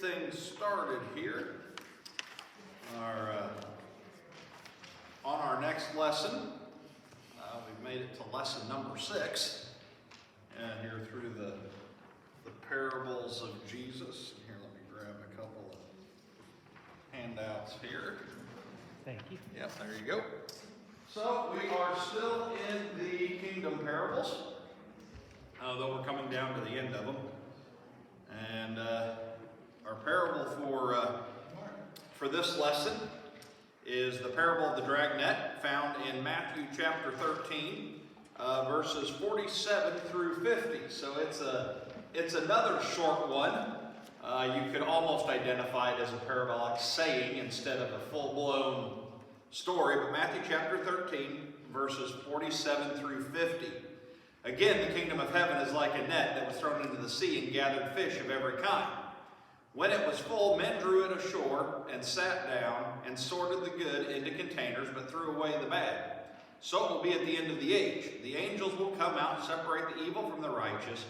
things started here. On our next lesson, we've made it to lesson number 6, and here through the parables of Jesus. Here, let me grab a couple of handouts here. Thank you. Yep, there you go. So we are still in the kingdom parables, though we're coming down to the end of them. And our parable for this lesson is the parable of the Dragnet, found in Matthew chapter 13, verses 47 through 50. So it's another short one. You could almost identify it as a parabolic saying instead of a full-blown story. But Matthew chapter 13, verses 47 through 50. Again, the kingdom of heaven is like a net that was thrown into the sea and gathered fish of every kind. When it was full, men drew it ashore and sat down and sorted the good into containers, but threw away the bad. So it will be at the end of the age. The angels will come out and separate the evil from the righteous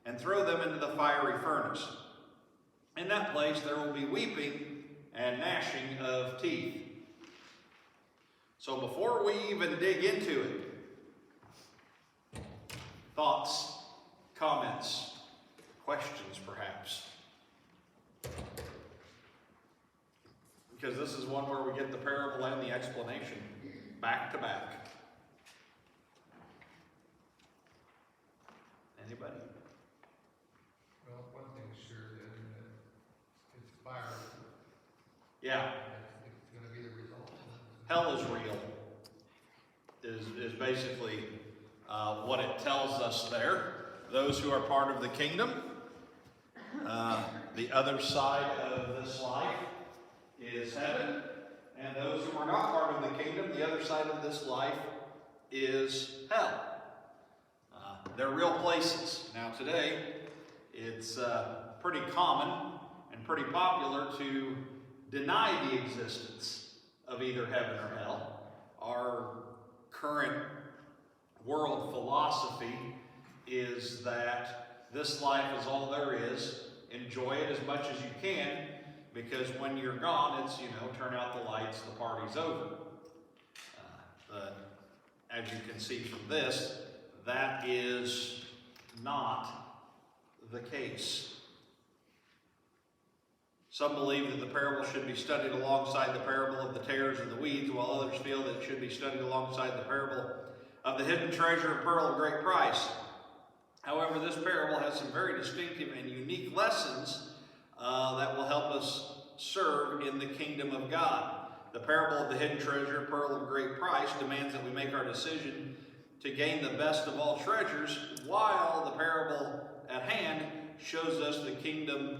and throw them into the fiery furnace. In that place there will be weeping and gnashing of teeth. So before we even dig into it, thoughts, comments, questions perhaps? Because this is one where we get the parable and the explanation back to back. Anybody? Well, one thing's sure that it's fire. Yeah. It's going to be the result. Hell is real, is basically what it tells us there. Those who are part of the kingdom, the other side of this life is heaven, and those who are not part of the kingdom, the other side of this life is hell. They're real places. Now today, it's pretty common and pretty popular to deny the existence of either heaven or hell. Our current world philosophy is that this life is all there is. Enjoy it as much as you can, because when you're gone, it's, turn out the lights, the party's over. As you can see from this, that is not the case. Some believe that the parable should be studied alongside the parable of the tares and the weeds, while others feel that it should be studied alongside the parable of the hidden treasure and pearl of great price. However, this parable has some very distinctive and unique lessons that will help us serve in the kingdom of God. The parable of the hidden treasure and pearl of great price demands that we make our decision to gain the best of all treasures, while the parable at hand shows us the kingdom,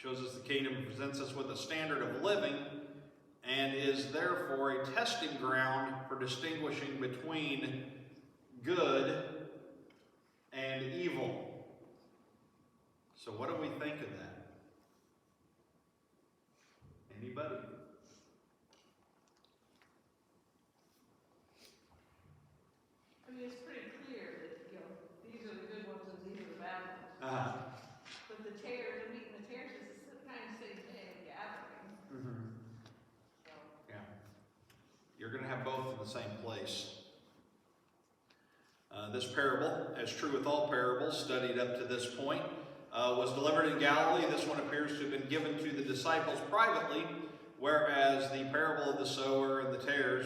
presents us with a standard of living, and is therefore a testing ground for distinguishing between good and evil. So what do we think of that? Anybody? I mean, it's pretty clear that, these are the good ones and these are the bad ones. But the tares, the wheat and the tares is the kind of same thing, gathering. Mm-hmm. So, Yeah. You're going to have both in the same place. This parable, as true with all parables studied up to this point, was delivered in Galilee. This one appears to have been given to the disciples privately, whereas the parable of the sower and the tares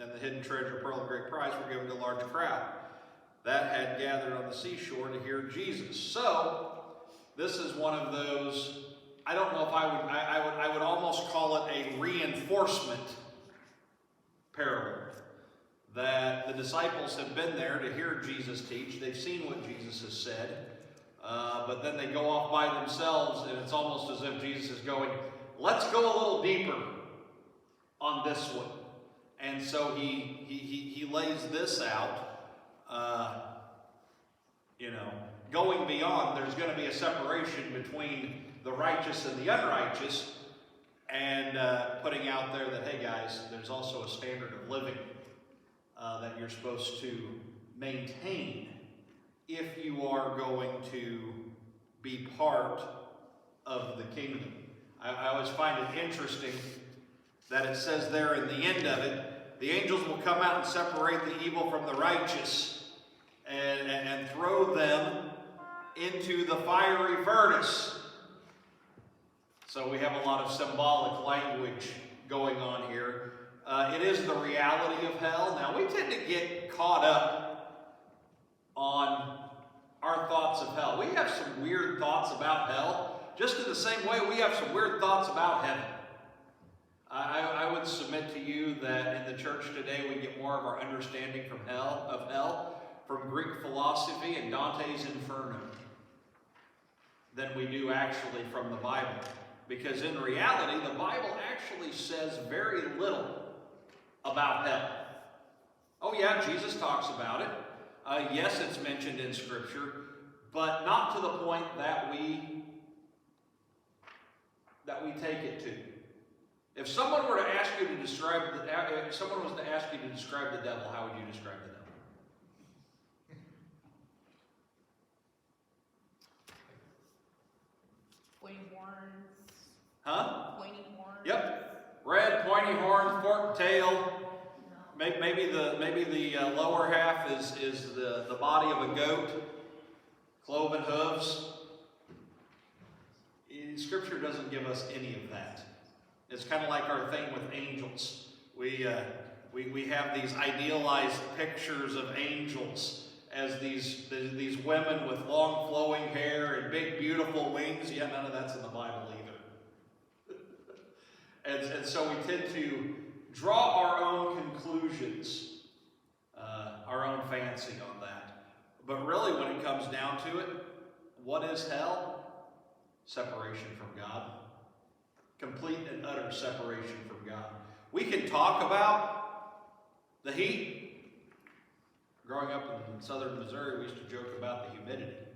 and the hidden treasure, pearl of great price, were given to a large crowd that had gathered on the seashore to hear Jesus. So this is one of those. I don't know if I would almost call it a reinforcement parable. That the disciples have been there to hear Jesus teach. They've seen what Jesus has said. But then they go off by themselves, and it's almost as if Jesus is going, let's go a little deeper on this one. And so he lays this out, going beyond. There's going to be a separation between the righteous and the unrighteous, and putting out there that, hey guys, there's also a standard of living that you're supposed to maintain if you are going to be part of the kingdom. I always find it interesting that it says there in the end of it, the angels will come out and separate the evil from the righteous and throw them into the fiery furnace. So we have a lot of symbolic language going on here. It is the reality of hell. Now, we tend to get caught up on our thoughts of hell. We have some weird thoughts about hell, just in the same way we have some weird thoughts about heaven. I would submit to you that in the church today we get more of our understanding from hell from Greek philosophy and Dante's Inferno than we do actually from the Bible. Because in reality, the Bible actually says very little about hell. Oh yeah, Jesus talks about it. Yes, it's mentioned in Scripture, but not to the point that we take it to. If someone were to ask you to describe if someone was to ask you to describe the devil, how would you describe the devil? Pointy horns. Huh? Pointy horns. Yep. Red, pointy horns, forked tail. No. Maybe the lower half is the body of a goat. Cloven hooves. Scripture doesn't give us any of that. It's kind of like our thing with angels. We have these idealized pictures of angels as these women with long flowing hair and big beautiful wings. Yeah, none of that's in the Bible either. and so we tend to draw our own conclusions, our own fancy on that. But really, when it comes down to it, what is hell? Separation from God. Complete and utter separation from God. We can talk about the heat. Growing up in southern Missouri, we used to joke about the humidity. It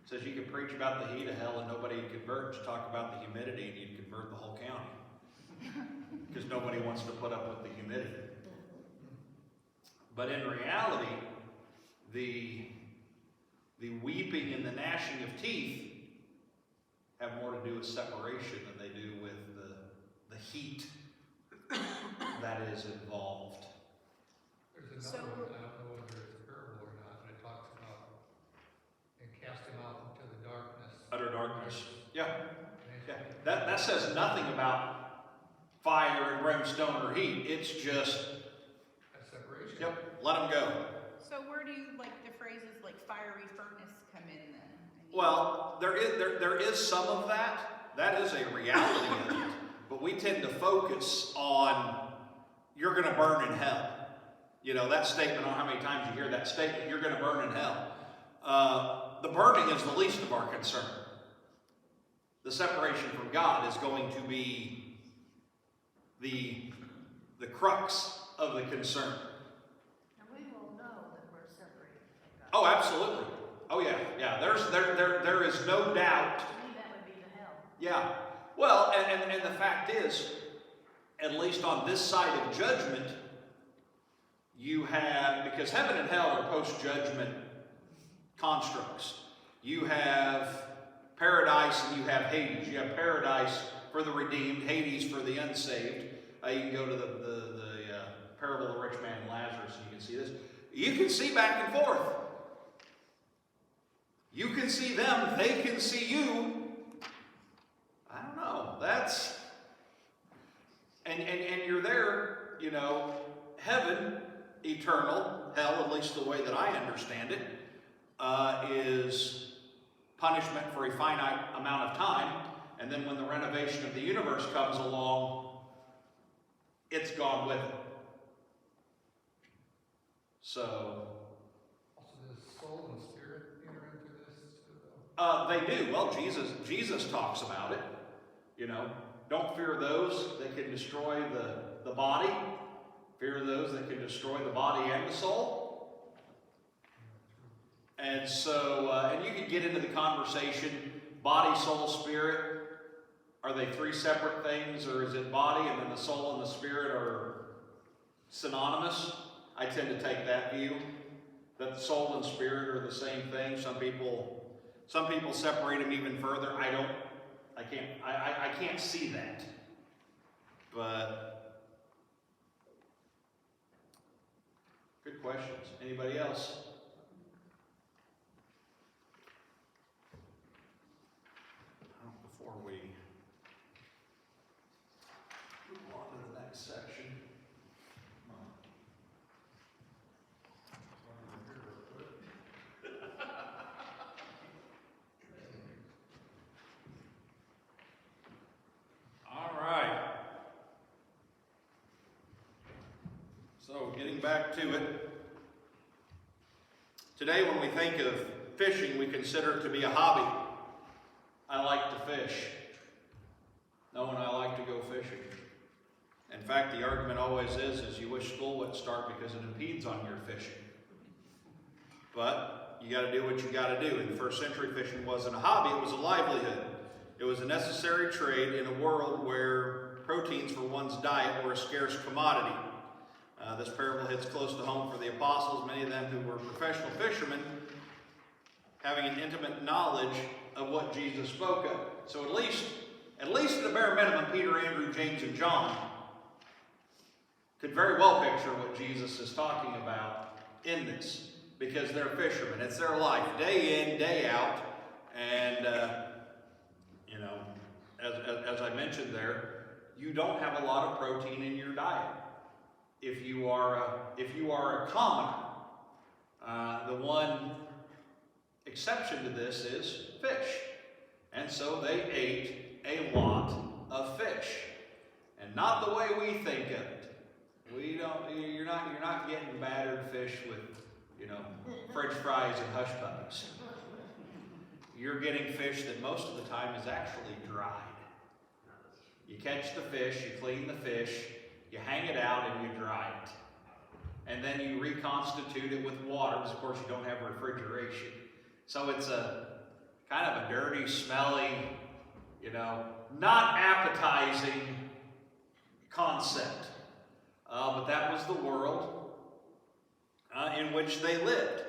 says you could preach about the heat of hell and nobody would convert. Just talk about the humidity and you'd convert the whole county. Because nobody wants to put up with the humidity. But in reality, the weeping and the gnashing of teeth have more to do with separation than they do with the heat that is involved. There's another one, I don't know whether it's a parable or not, but it talks about and cast him out into the darkness. Utter darkness. Yeah. That says nothing about fire and brimstone or heat. It's just, That's separation. yep, let them go. So where do like the phrases like fiery furnace come in then? I mean, Well, there is some of that. That is a reality of it. But we tend to focus on, you're going to burn in hell. You know, that statement, I don't know how many times you hear that statement, you're going to burn in hell. The burning is the least of our concern. The separation from God is going to be the crux of the concern. And we will know that we're separated from God. Oh, absolutely. Oh, yeah. Yeah, there is no doubt. To me, that would be the hell. Yeah. Well, and the fact is, at least on this side of judgment, you have, because heaven and hell are post-judgment constructs. You have paradise and you have Hades. You have paradise for the redeemed, Hades for the unsaved. You can go to the parable of the rich man and Lazarus and you can see this. You can see back and forth. You can see them, they can see you. I don't know. That's, and you're there, you know, heaven, eternal, hell, at least the way that I understand it, is punishment for a finite amount of time, and then when the renovation of the universe comes along, it's gone with it. So, Also, does soul and spirit enter into this too, though? they do. Well, Jesus talks about it. You know, don't fear those that can destroy the body. Fear those that can destroy the body and the soul. And so, and you can get into the conversation, body, soul, spirit. Are they three separate things, or is it body and then the soul and the spirit are synonymous? I tend to take that view, that the soul and spirit are the same thing. Some people separate them even further. I can't see that. But good questions. Anybody else? Before we move on to the next section. All right. So getting back to it. Today when we think of fishing, we consider it to be a hobby. I like to fish. No, and I like to go fishing. In fact, the argument always is you wish school would start because it impedes on your fishing. But you got to do what you got to do. In the first century, fishing wasn't a hobby, it was a livelihood. It was a necessary trade in a world where proteins for one's diet were a scarce commodity. This parable hits close to home for the apostles, many of them who were professional fishermen, having an intimate knowledge of what Jesus spoke of. So at least at the bare minimum, Peter, Andrew, James, and John could very well picture what Jesus is talking about in this, because they're fishermen. It's their life, day in, day out, and as I mentioned there, you don't have a lot of protein in your diet. If you are a commoner, the one exception to this is fish, and so they ate a lot of fish, and not the way we think of it. You're not getting battered fish with French fries and hush puppies. You're getting fish that most of the time is actually dried. You catch the fish, you clean the fish, you hang it out, and you dry it. And then you reconstitute it with water, because of course you don't have refrigeration. So it's a kind of a dirty, smelly, not appetizing concept. But that was the world in which they lived.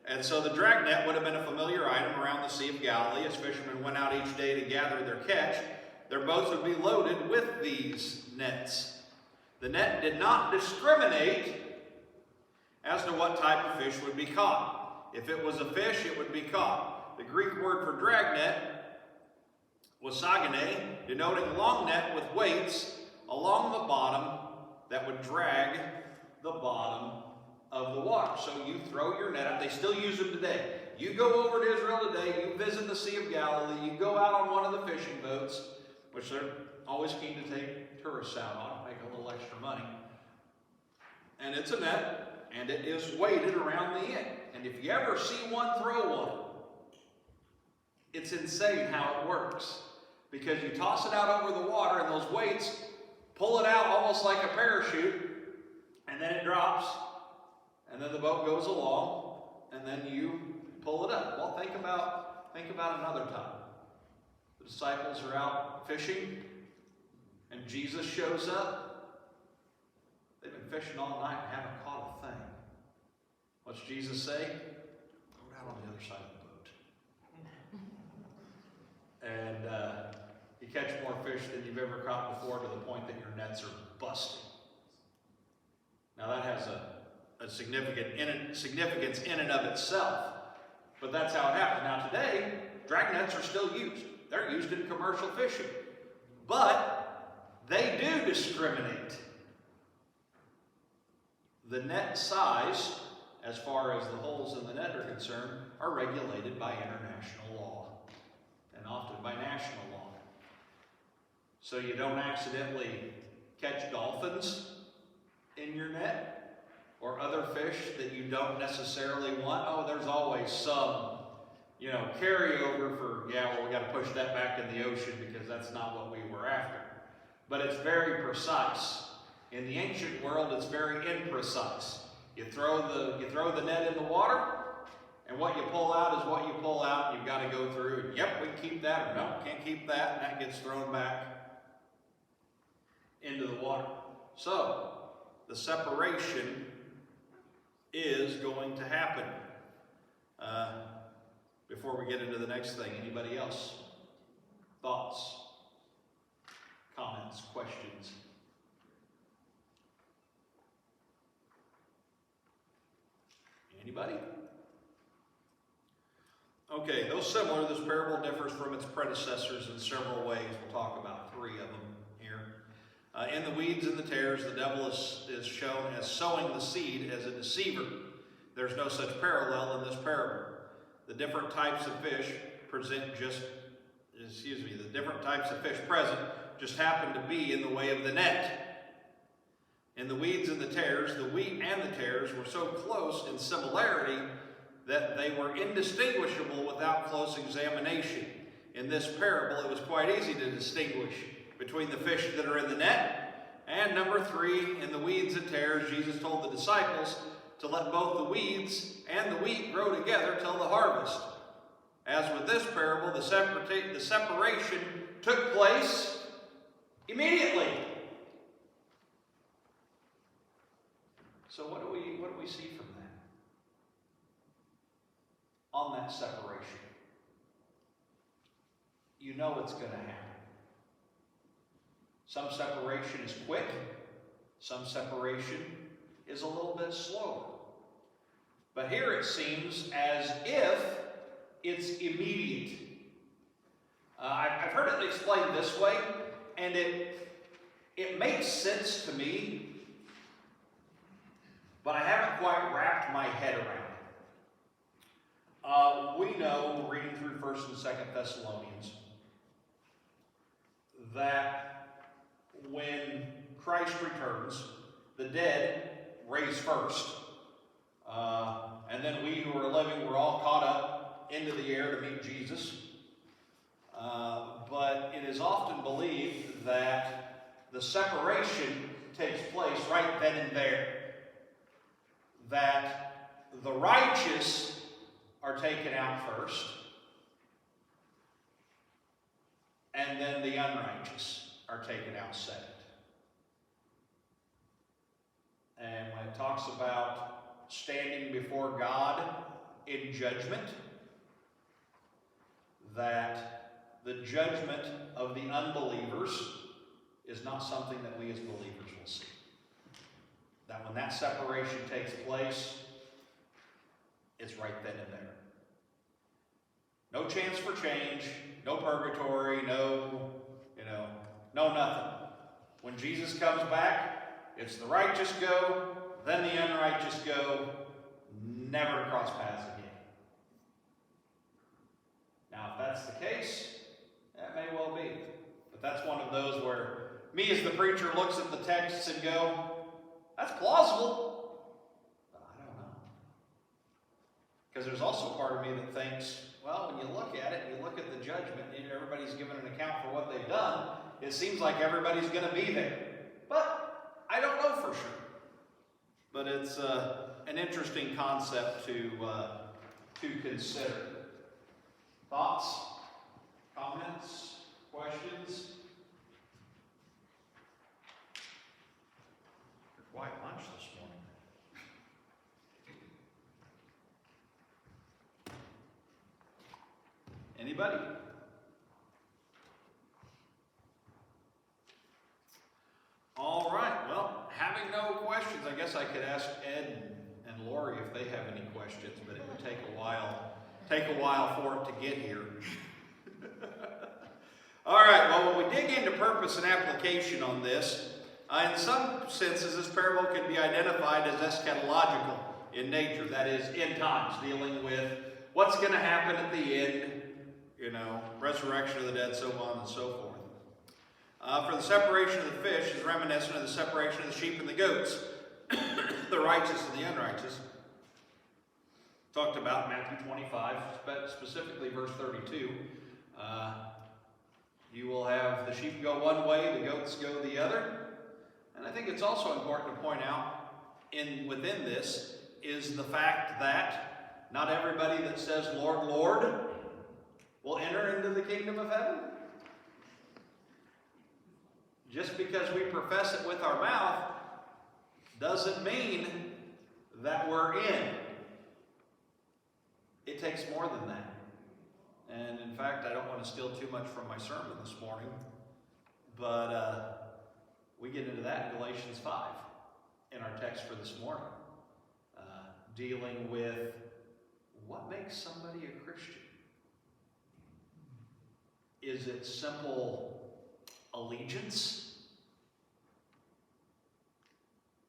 And so the dragnet would have been a familiar item around the Sea of Galilee. As fishermen went out each day to gather their catch, their boats would be loaded with these nets. The net did not discriminate as to what type of fish would be caught. If it was a fish, it would be caught. The Greek word for dragnet was sagane, denoting a long net with weights along the bottom that would drag the bottom of the water. So you throw your net out. They still use them today. You go over to Israel today, you visit the Sea of Galilee, you go out on one of the fishing boats, which they're always keen to take tourists out on, make a little extra money. And it's a net, and it is weighted around the end. And if you ever see one throw one, it's insane how it works. Because you toss it out over the water, and those weights pull it out almost like a parachute, and then it drops, and then the boat goes along, and then you pull it up. Well, think about another time. The disciples are out fishing, and Jesus shows up. They've been fishing all night and haven't caught a thing. What's Jesus say? Go down on the other side of the boat. And you catch more fish than you've ever caught before, to the point that your nets are busting. Now that has a significance in and of itself, but that's how it happened. Now today, dragnets are still used. They're used in commercial fishing, but they do discriminate. The net size, as far as the holes in the net are concerned, are regulated by international law, and often by national law. So you don't accidentally catch dolphins in your net, or other fish that you don't necessarily want. Oh, there's always some, carryover for, we got to push that back in the ocean because that's not what we were after. But it's very precise. In the ancient world, it's very imprecise. You throw the net in the water, and what you pull out is what you pull out. You've got to go through, and yep, we can keep that, or no, can't keep that, and that gets thrown back into the water. So, the separation is going to happen. Before we get into the next thing, anybody else? Thoughts, comments, questions? Anybody? Okay, though similar, this parable differs from its predecessors in several ways. We'll talk about 3 of them here. In the weeds and the tares, the devil is shown as sowing the seed as a deceiver. There's no such parallel in this parable. The different types of fish present present just happen to be in the way of the net. In the weeds and the tares, the wheat and the tares were so close in similarity that they were indistinguishable without close examination. In this parable, it was quite easy to distinguish between the fish that are in the net and number 3, in the weeds and tares. Jesus told the disciples to let both the weeds and the wheat grow together till the harvest. As with this parable, the separation took place immediately. So what do we see from that? On that separation. You know it's going to happen. Some separation is quick. Some separation is a little bit slower. But here it seems as if it's immediate. I've heard it explained this way, and it makes sense to me, but I haven't quite wrapped my head around it. We know, reading through 1st and 2nd Thessalonians, that when Christ returns, the dead raise first. And then we who are living, we're all caught up into the air to meet Jesus. But it is often believed that the separation takes place right then and there. That the righteous are taken out first, and then the unrighteous are taken out second. And when it talks about standing before God in judgment, that the judgment of the unbelievers is not something that we as believers will see. That when that separation takes place, it's right then and there. No chance for change, no purgatory, no nothing. When Jesus comes back, it's the righteous go, then the unrighteous go, never to cross paths again. Now, if that's the case, that may well be. But that's one of those where me as the preacher looks at the texts and go, that's plausible, but I don't know. Because there's also part of me that thinks, well, when you look at it, you look at the judgment, and everybody's given an account for what they've done, it seems like everybody's going to be there. But I don't know for sure. But it's an interesting concept to consider. Thoughts? Comments? Questions? Quite lunch this morning. Anybody? All right, well, having no questions, I guess I could ask Ed and Lori if they have any questions, but it would take a while for it to get here. All right, well, when we dig into purpose and application on this, in some senses, this parable can be identified as eschatological in nature. That is, end times, dealing with what's going to happen at the end, resurrection of the dead, so on and so forth. For the separation of the fish is reminiscent of the separation of the sheep and the goats, the righteous and the unrighteous. Talked about in Matthew 25, specifically verse 32. You will have the sheep go one way, the goats go the other. And I think it's also important to point out within this is the fact that not everybody that says, Lord, Lord, will enter into the kingdom of heaven. Just because we profess it with our mouth doesn't mean that we're in. It takes more than that. And in fact, I don't want to steal too much from my sermon this morning, but we get into that in Galatians 5 in our text for this morning, dealing with what makes somebody a Christian. Is it simple allegiance?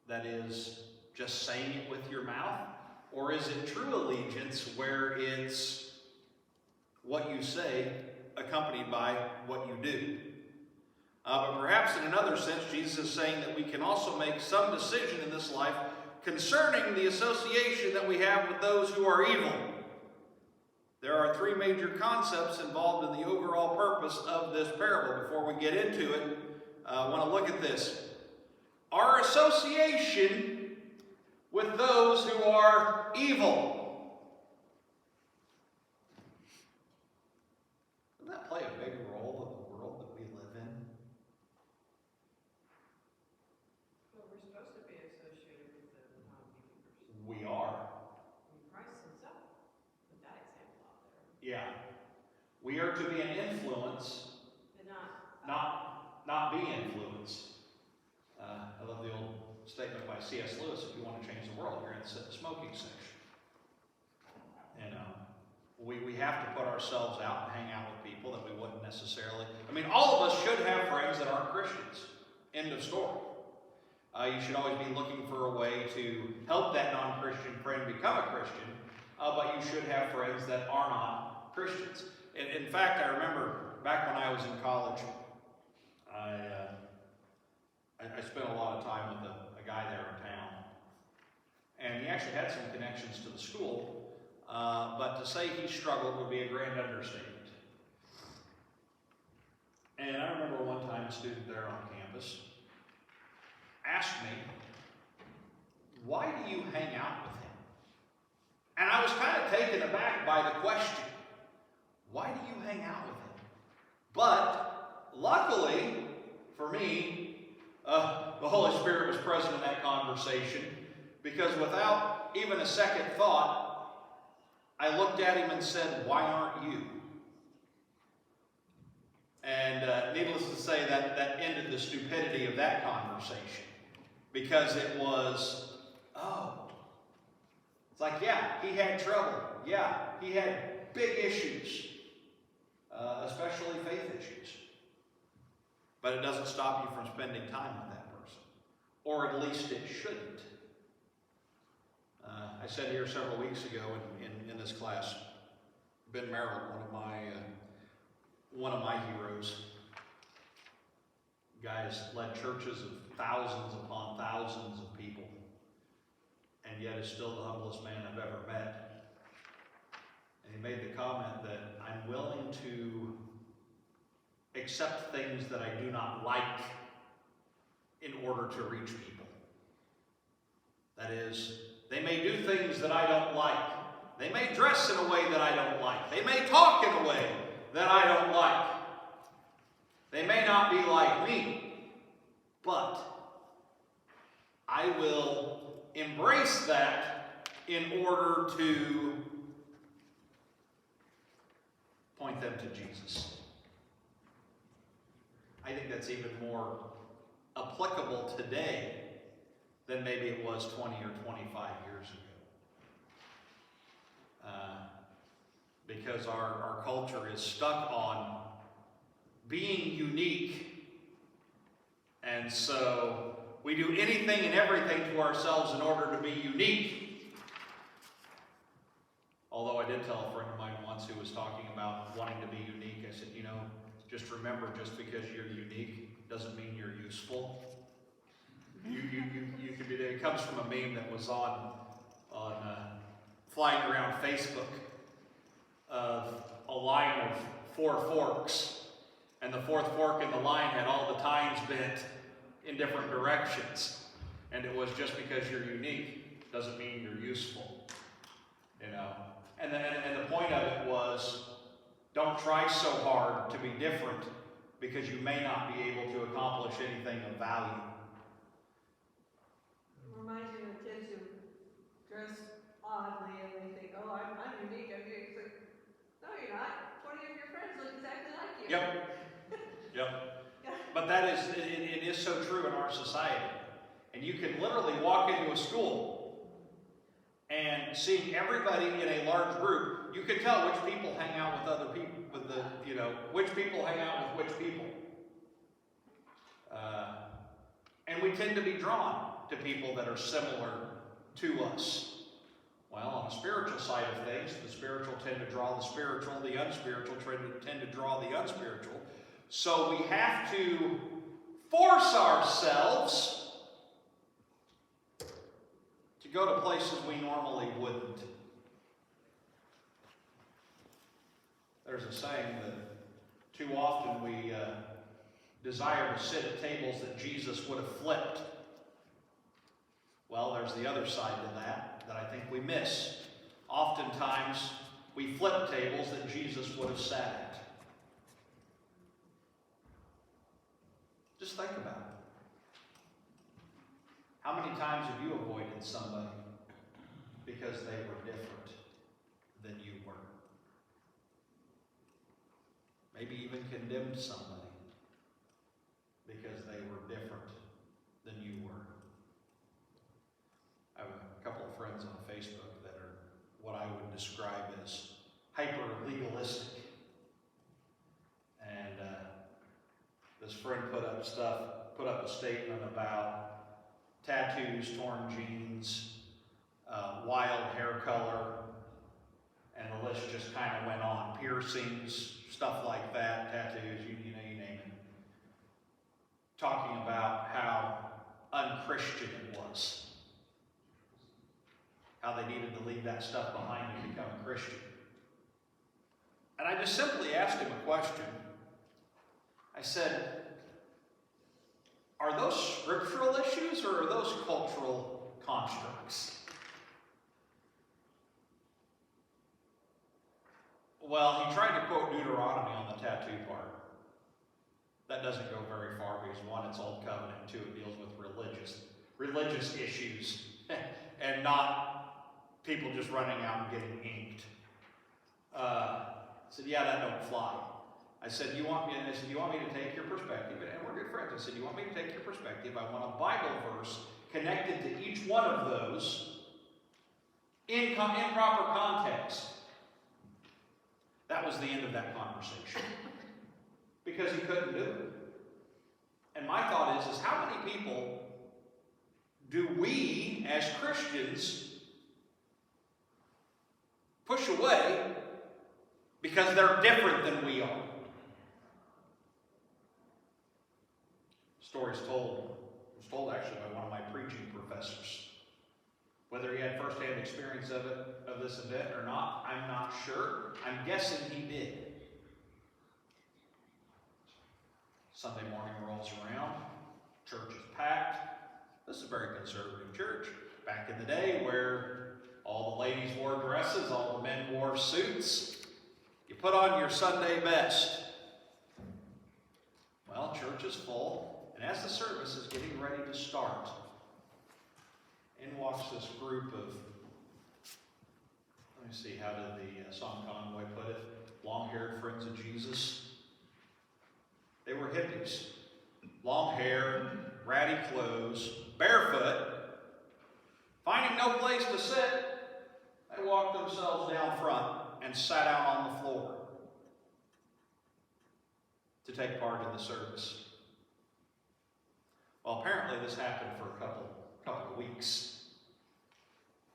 That is, just saying it with your mouth? Or is it true allegiance where it's what you say accompanied by what you do? But perhaps in another sense, Jesus is saying that we can also make some decision in this life concerning the association that we have with those who are evil. There are three major concepts involved in the overall purpose of this parable. Before we get into it, I want to look at this. Our association with those who are evil. Doesn't that play a big role in the world that we live in? Well, we're supposed to be associated with the non-believers. We are. Christ himself put that example out there. Yeah. We are to be an influence, And not not be influenced. I love the old statement by C.S. Lewis, if you want to change the world, you're in the smoking section. And we have to put ourselves out and hang out with people that we wouldn't necessarily. I mean, all of us should have friends that aren't Christians. End of story. You should always be looking for a way to help that non-Christian friend become a Christian, but you should have friends that are not Christians. In fact, I remember back when I was in college, I spent a lot of time with a guy there in town, and he actually had some connections to the school, but to say he struggled would be a grand understatement. And I remember one time a student there on campus asked me, "Why do you hang out with him?" And I was kind of taken aback by the question. Why do you hang out with him? But luckily for me, the Holy Spirit was present in that conversation, because without even a second thought, I looked at him and said, "Why aren't you?" And needless to say, that ended the stupidity of that conversation, because it was, it's like, yeah, he had trouble. Yeah, he had big issues, especially faith issues. But it doesn't stop you from spending time with that person. Or at least it shouldn't. I said here several weeks ago in this class, Ben Merrill, one of my heroes, guys led churches of thousands upon thousands of people, and yet is still the humblest man I've ever met. And he made the comment that I'm willing to accept things that I do not like in order to reach people. That is, they may do things that I don't like. They may dress in a way that I don't like. They may talk in a way that I don't like. They may not be like me, but I will embrace that in order to point them to Jesus. I think that's even more applicable today than maybe it was 20 or 25 years ago. Because our culture is stuck on being unique. And so we do anything and everything to ourselves in order to be unique. Although I did tell a friend of mine once who was talking about wanting to be unique, I said, just remember, just because you're unique doesn't mean you're useful. You could be there. It comes from a meme that was on flying around Facebook of a line of 4 forks, and the 4th fork in the line had all the tines bent in different directions, and it was just because you're unique doesn't mean you're useful, And the point of it was, don't try so hard to be different, because you may not be able to accomplish anything of value. It reminds me of kids who dress oddly and they think, I'm unique. It's like, no, you're not. 20 society. And you can literally walk into a school and seeing everybody in a large group, you can tell which people hang out with other people, which people hang out with which people. And we tend to be drawn to people that are similar to us. Well, on the spiritual side of things, the spiritual tend to draw the spiritual, the unspiritual tend to draw the unspiritual. So we have to force ourselves to go to places we normally wouldn't. There's a saying that too often we desire to sit at tables that Jesus would have flipped. Well, there's the other side to that I think we miss. Oftentimes, we flip tables that Jesus would have sat at. Just think about it. How many times have you avoided somebody because they were different than you were? Maybe even condemned somebody because they were different than you were. I have a couple of friends on Facebook that are what I would describe as hyper-legalistic. And this friend put up a statement about tattoos, torn jeans, wild hair color, and the list just kind of went on. Piercings, stuff like that, tattoos, you name it. Talking about how unchristian it was. How they needed to leave that stuff behind and become a Christian. And I just simply asked him a question. I said, are those scriptural issues or are those cultural constructs? Well, he tried to quote Deuteronomy on the tattoo part. That doesn't go very far because one, it's Old Covenant, and two, it deals with religious issues and not people just running out and getting inked. I said, yeah, that don't fly. I said, you want me to take your perspective? And we're good friends. I said, you want me to take your perspective? I want a Bible verse connected to each one of those in proper context. That was the end of that conversation. Because he couldn't do it. And my thought is how many people do we, as Christians, push away because they're different than we are? Stories was told actually by one of my preaching professors. Whether he had first-hand experience of this event or not, I'm not sure. I'm guessing he did. Sunday morning rolls around, church is packed. This is a very conservative church. Back in the day where all the ladies wore dresses, all the men wore suits, you put on your Sunday best. Well, church is full, and as the service is getting ready to start, in walks this group of, let me see, how did the Song Conway put it? Long-haired friends of Jesus. They were hippies. Long hair, ratty clothes, barefoot. Finding no place to sit, they walked themselves down front and sat out on the floor to take part in the service. Well, apparently this happened for a couple of weeks.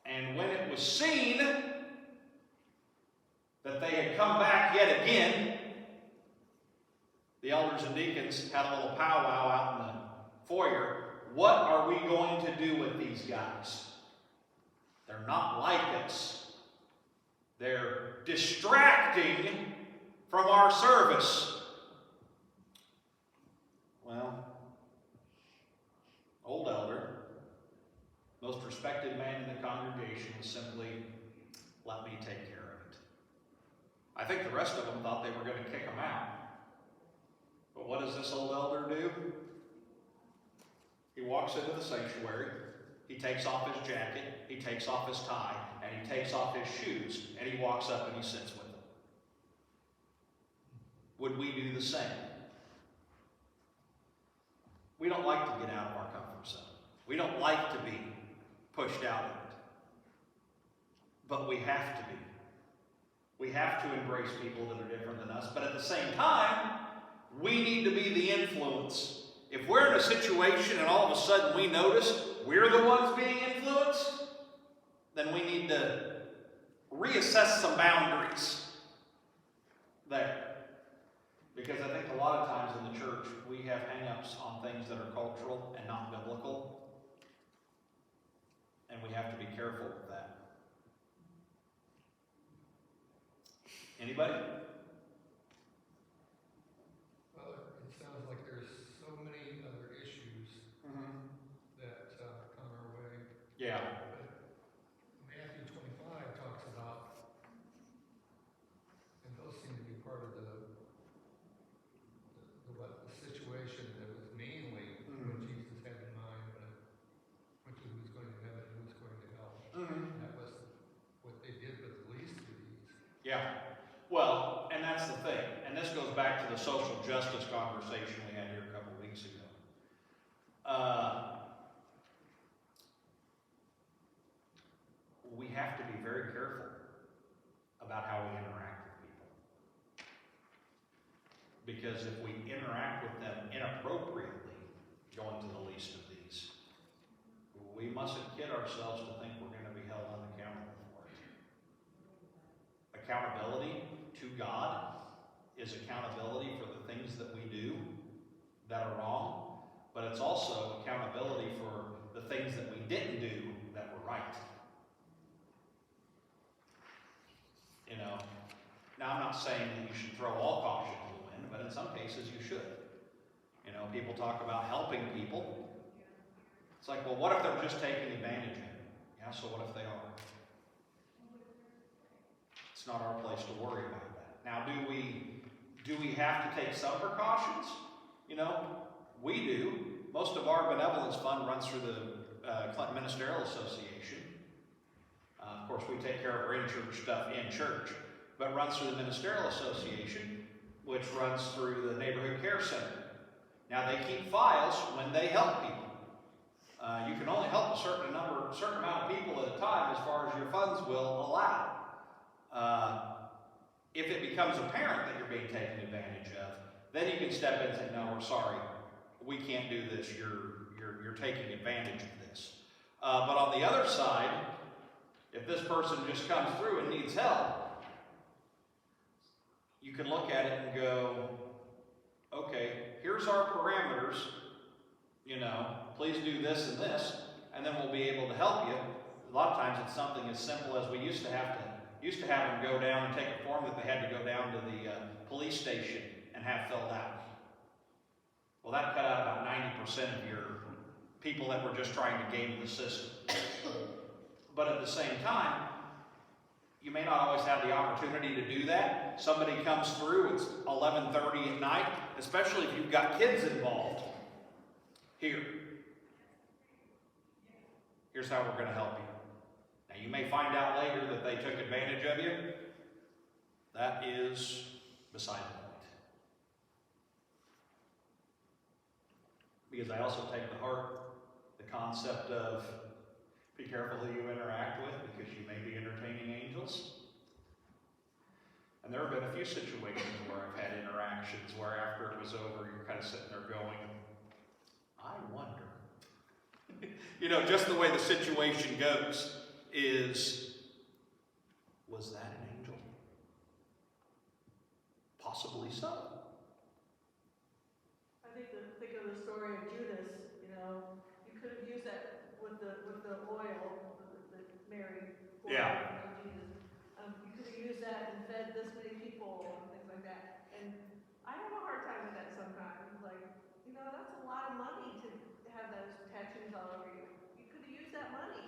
And when it was seen that they had come back yet again, the elders and deacons had a little powwow out in the foyer. What are we going to do with these guys? They're not like us. They're distracting from our service. Well, old elder, most respected man in the congregation, was simply, let me take care of it. I think the rest of them thought they were going to kick him out. But what does this old elder do? He walks into the sanctuary, he takes off his jacket, he takes off his tie, and he takes off his shoes, and he walks up and he sits with them. Would we do the same? We don't like to get out of our comfort don't like to be pushed out of it. But we have to be. We have to embrace people that are different than us. But at the same time, we need to be the influence. If we're in a situation and all of a sudden we notice we're the ones being influenced, then we need to reassess some boundaries there. Because I think a lot of times in the church, we have hang-ups on things that are cultural and not biblical. And we have to be careful with that. Anybody? Well, it sounds like there's so many other issues that come our way. Yeah. Matthew 25 talks about, and those seem to be part of the situation that was mainly what Jesus had in mind, which is who's going to heaven and who's going to hell. That was what they did with the least of these. Yeah. Well, and that's the thing. And this goes back to the social justice conversation we had here a couple of weeks ago. We have to be very careful about how we interact with people. Because if we interact with them inappropriately, going to the least of these, we mustn't kid ourselves to think we're going to be held unaccountable for it. Accountability to God is accountability for the things that we do that are wrong, but it's also accountability for the things that we didn't do that were right. You know, now I'm not saying that you should throw all caution to the wind, but in some cases you should. You know, people talk about helping people. It's like, well, what if they're just taking advantage of it? Yeah, so what if they are? It's not our place to worry about that. Now, do we have to take some precautions? You know, we do. Most of our benevolence fund runs through the Clinton Ministerial Association. Of course, we take care of our in-church stuff in church, but runs through the Ministerial Association, which runs through the Neighborhood Care Center. Now, they keep files when they help people. You can only help a certain amount of people at a time as far as your funds will allow. If it becomes apparent that you're being taken advantage of, then you can step in and say, no, we're sorry, we can't do this, you're taking advantage of this. But on the other side, if this person just comes through and needs help, you can look at it and go, okay, here's our parameters, you know, please do this and this, and then we'll be able to help you. A lot of times it's something as simple as we used to have them go down and take a form that they had to go down to the police station and have filled out. Well, that cut out about 90% of your people that were just trying to game the system. But at the same time, you may not always have the opportunity to do that. Somebody comes through, it's 11:30 at night, especially if you've got kids involved. Here's how we're going to help you. Now, you may find out later that they took advantage of you. That is beside the point. Because I also take to heart the concept of be careful who you interact with, because you may be entertaining angels. And there have been a few situations where I've had interactions where after it was over, you're kind of sitting there going, I wonder. You know, just the way the situation goes is, was that an angel? Possibly so. I think of the story of Judas. You know, you could have used that with the oil that Mary poured on Jesus. You could have used that and fed this many people and things like that. And I have a hard time with that sometimes. Like, you know, that's a lot of money to have those tattoos all over you. You could have used that money.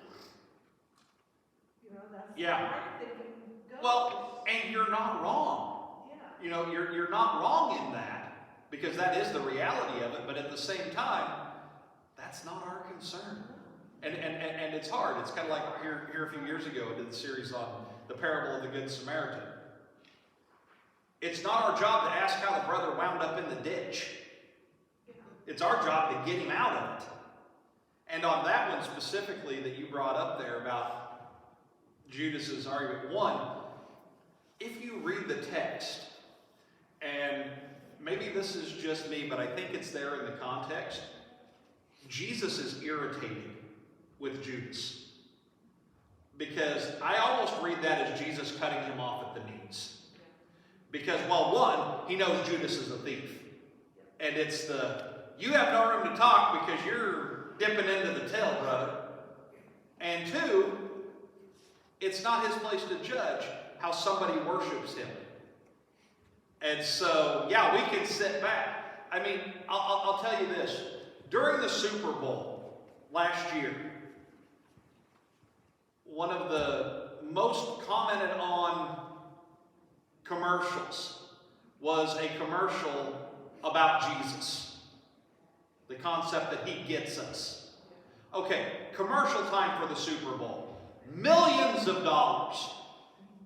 You know, that's where I'm thinking goes. Well, and you're not wrong. Yeah. You know, you're not wrong in that, because that is the reality of it, but at the same time, that's not our concern. And it's hard. It's kind of like here a few years ago, I did the series on the parable of the Good Samaritan. It's not our job to ask how the brother wound up in the ditch. It's our job to get him out of it. And on that one specifically that you brought up there about Judas's argument, one, if you read the text, and maybe this is just me, but I think it's there in the context, Jesus is irritated with Judas. Because I almost read that as Jesus cutting him off at the knees. Because, well, one, he knows Judas is a thief. And it's you have no room to talk because you're dipping into the till, brother. And two, it's not his place to judge how somebody worships him. And so, yeah, we can sit back. I mean, I'll tell you this. During the Super Bowl last year, one of the most commented on commercials was a commercial about Jesus. The concept that he gets us. Okay, commercial time for the Super Bowl. Millions of dollars.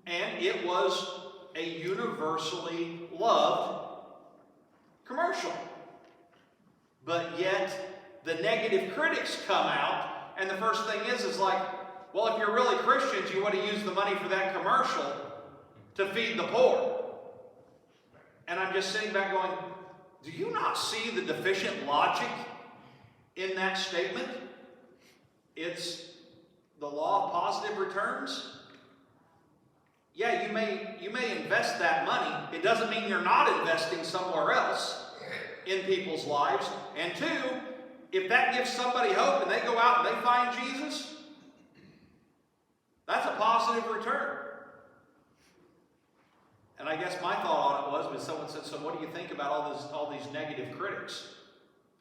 And it was a universally loved commercial. But yet, the negative critics come out, and the first thing is like, well, if you're really Christians, you would have used the money for that commercial to feed the poor. And I'm just sitting back going, do you not see the deficient logic in that statement? It's the law of positive returns. Yeah, you may invest that money. It doesn't mean you're not investing somewhere else in people's lives. And two, if that gives somebody hope and they go out and they find Jesus, that's a positive return. And I guess my thought on it was someone said, so what do you think about all these negative critics?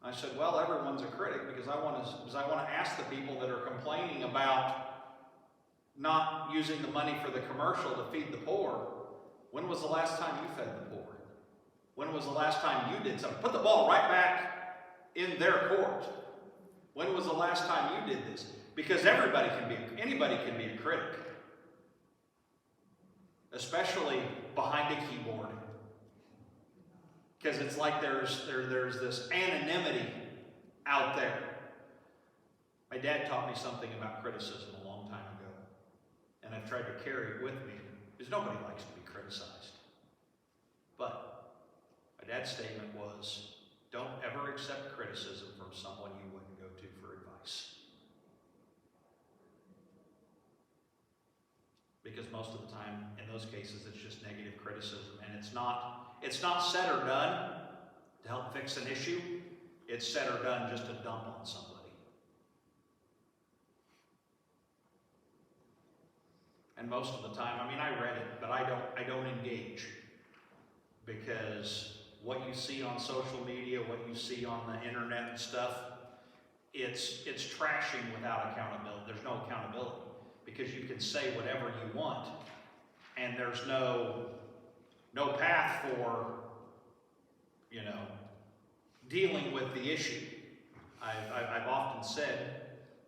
I said, well, everyone's a critic because I want to ask the people that are complaining about not using the money for the commercial to feed the poor, when was the last time you fed the poor? When was the last time you did something? Put the ball right back in their court. When was the last time you did this? Because anybody can be a critic. Especially behind a keyboard. Because it's like there's this anonymity out there. My dad taught me something about criticism a long time ago. And I've tried to carry it with me. Because nobody likes to be criticized. But my dad's statement was, don't ever accept criticism from someone you wouldn't go to for advice. Because most of the time, in those cases, it's just negative criticism. And it's not said or done to help fix an issue. It's said or done just to dump on somebody. And most of the time, I mean, I read it, but I don't engage. Because what you see on social media, what you see on the internet and stuff, it's trashing without accountability. There's no accountability. Because you can say whatever you want, and there's no path for, dealing with the issue. I've often said,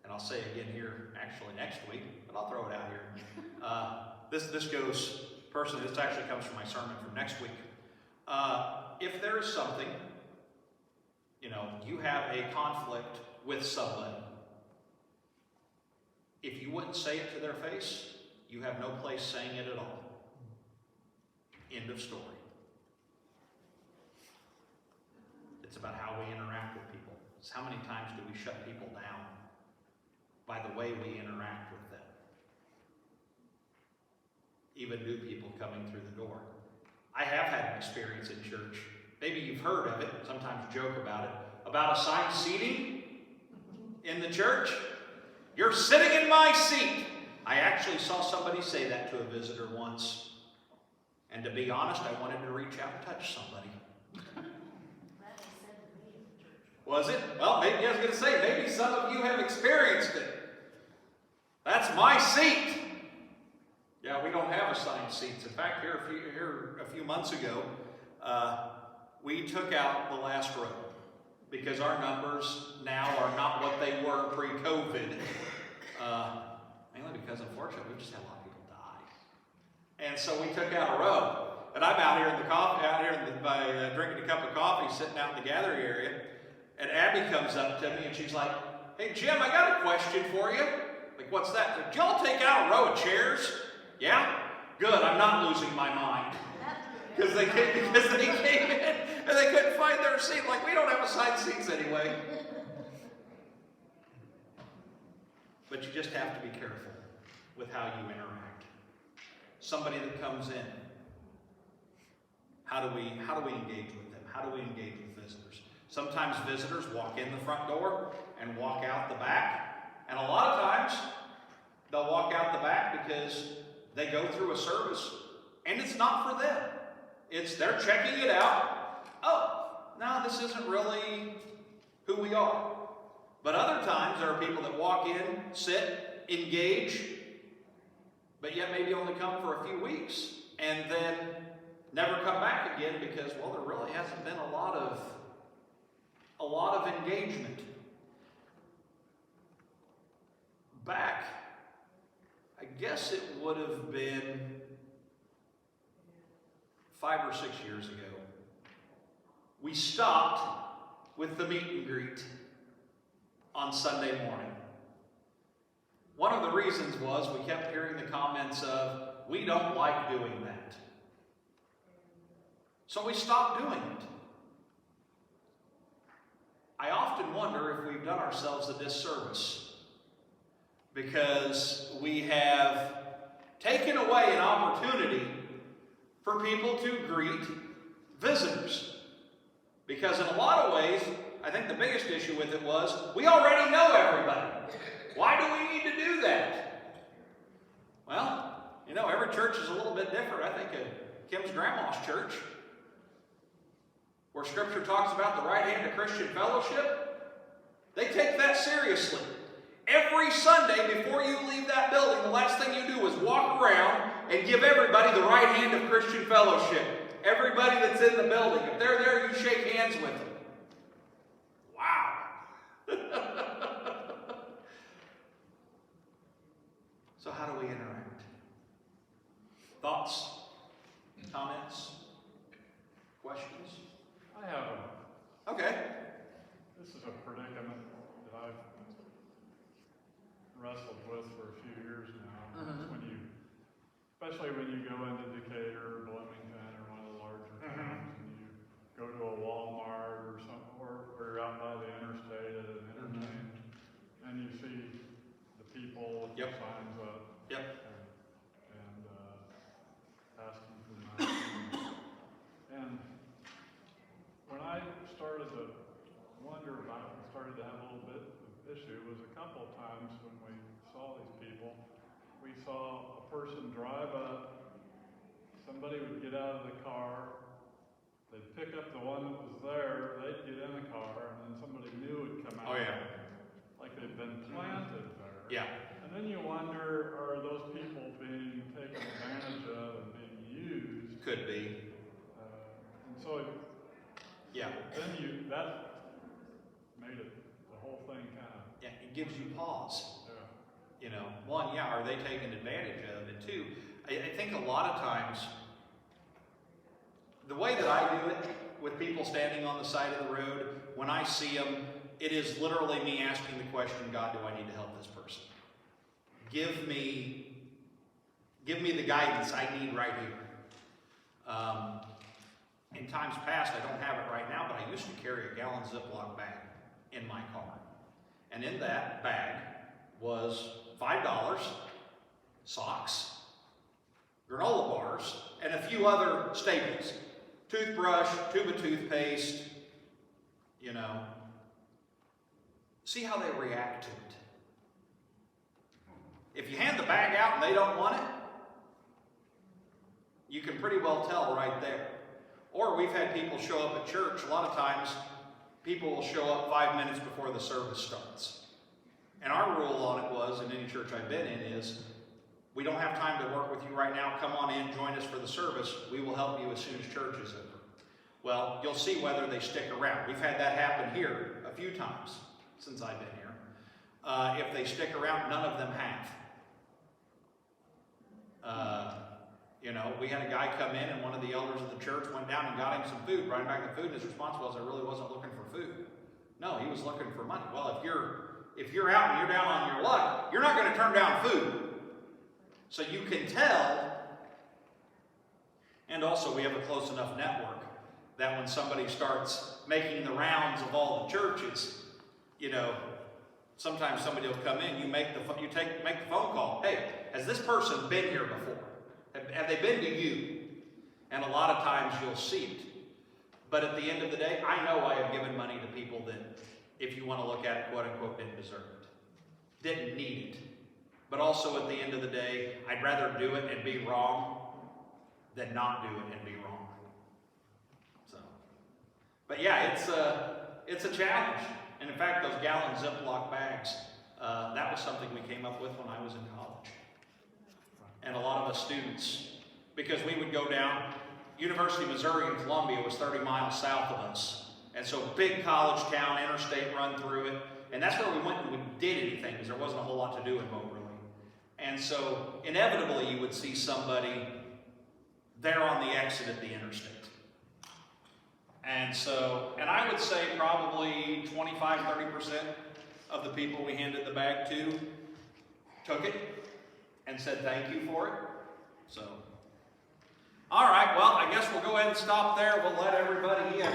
and I'll say again here actually next week, but I'll throw it out here. This goes personally, this actually comes from my sermon from next week. If there is something, you have a conflict with somebody, if you wouldn't say it to their face, you have no place saying it at all. End of story. It's about how we interact with people. It's how many times do we shut people down by the way we interact with them. Even new people coming through the door. I have had an experience in church. Maybe you've heard of it, sometimes joke about it, about assigned seating in the church. You're sitting in my seat. I actually saw somebody say that to a visitor once. And to be honest, I wanted to reach out and touch somebody. Was it? Well, maybe I was going to say, maybe some of you have experienced it. That's my seat. Yeah, we don't have assigned seats. In fact, here a few months ago, we took out the last row because our numbers now are not what they were pre-COVID. Mainly because, unfortunately, we've just had a lot of people die. And so we took out a row. And I'm out here by drinking a cup of coffee, sitting out in the gallery area. And Abby comes up to me and she's like, hey Jim, I got a question for you. Like, what's that? Did y'all take out a row of chairs? Yeah? Good, I'm not losing my mind. Because they came in and they couldn't find their seat. Like, we don't have assigned seats anyway. But you just have to be careful with how you interact. Somebody that comes in, how do we engage with them? How do we engage with visitors? Sometimes visitors walk in the front door and walk out the back. And a lot of times, they'll walk out the back because they go through a service and it's not for them. They're checking it out. Oh, no, this isn't really who we are. But other times, there are people that walk in, sit, engage, but yet maybe only come for a few weeks and then never come back again because, well, there really hasn't been a lot of engagement. Back, I guess it would have been 5 or 6 years ago, we stopped with the meet and greet on Sunday morning. One of the reasons was we kept hearing the comments of, we don't like doing that. So we stopped doing it. I often wonder if we've done ourselves a disservice because we have taken away an opportunity for people to greet visitors. Because in a lot of ways, I think the biggest issue with it was, we already know everybody. Why do we need to do that? Well, you know, every church is a little bit different. I think of Kim's grandma's church, where Scripture talks about the right hand of Christian fellowship, they take that seriously. Every Sunday before you leave that building, the last thing you do is walk around and give everybody the right hand of Christian fellowship. Everybody that's in the building. If they're there, you shake hands with them. Wow. So how do we interact? Thoughts? Comments? Questions? I have a, Okay. this is a predicament that I've wrestled with for a few years now. It's when you, especially when you go into Decatur or Bloomington or one of the larger towns, and you go to a Walmart or something, or you're out by the interstate at an interchange, and you see the people with the signs up. Yep. And asking for money. And when I started to wonder about it, started to have a little bit of issue, was a couple of times when we saw these people, we saw a person drive up, somebody would get out of the car, they'd pick up the one that was there, they'd get in the car, and then somebody new would come out. Oh, yeah. Like they'd been planted there. Yeah. And then you wonder, are those people being taken advantage of and being used? Could be. And so Yeah. then that made it, the whole thing kind of, Yeah, it gives you pause. yeah. You know, one, yeah, are they taking advantage of it? Two, I think a lot of times, the way that I do it with people standing on the side of the road, when I see them, it is literally me asking the question, God, do I need to help this person? Give me the guidance I need right here. In times past, I don't have it right now, but I used to carry a gallon Ziploc bag in my car. And in that bag was $5, socks, granola bars, and a few other staples. Toothbrush, tube of toothpaste, you know. See how they react to it. If you hand the bag out and they don't want it, you can pretty well tell right there. Or we've had people show up at church. A lot of times, people will show up 5 minutes before the service starts. And our rule on it was, in any church I've been in, is we don't have time to work with you right now. Come on in, join us for the service. We will help you as soon as church is over. Well, you'll see whether they stick around. We've had that happen here a few times since I've been here. If they stick around, none of them have. You know, we had a guy come in and one of the elders of the church went down and got him some food, brought him back the food, and his response was, I really wasn't looking for food. No, he was looking for money. Well, if you're if you're out and you're down on your luck, you're not going to turn down food. So you can tell. And also we have a close enough network that when somebody starts making the rounds of all the churches, you know, sometimes somebody will come in, make the phone call. Hey, has this person been here before? Have they been to you? And a lot of times you'll see it. But at the end of the day, I know I have given money to people that, if you want to look at it, quote unquote, didn't deserve it. Didn't need it. But also at the end of the day, I'd rather do it and be wrong than not do it and be wrong. So, but yeah, it's a challenge. And in fact, those gallon Ziploc bags, that was something we came up with when I was in college. And a lot of us students, because we would go down, University of Missouri in Columbia was 30 miles south of us. And so big college town, interstate run through it. And that's where we went and we did anything, because there wasn't a whole lot to do in Moberly. And so inevitably you would see somebody there on the exit at the interstate. And I would say probably 25-30% of the people we handed the bag to took it and said thank you for it. So, all right, well, I guess we'll go ahead and stop there. We'll let everybody in.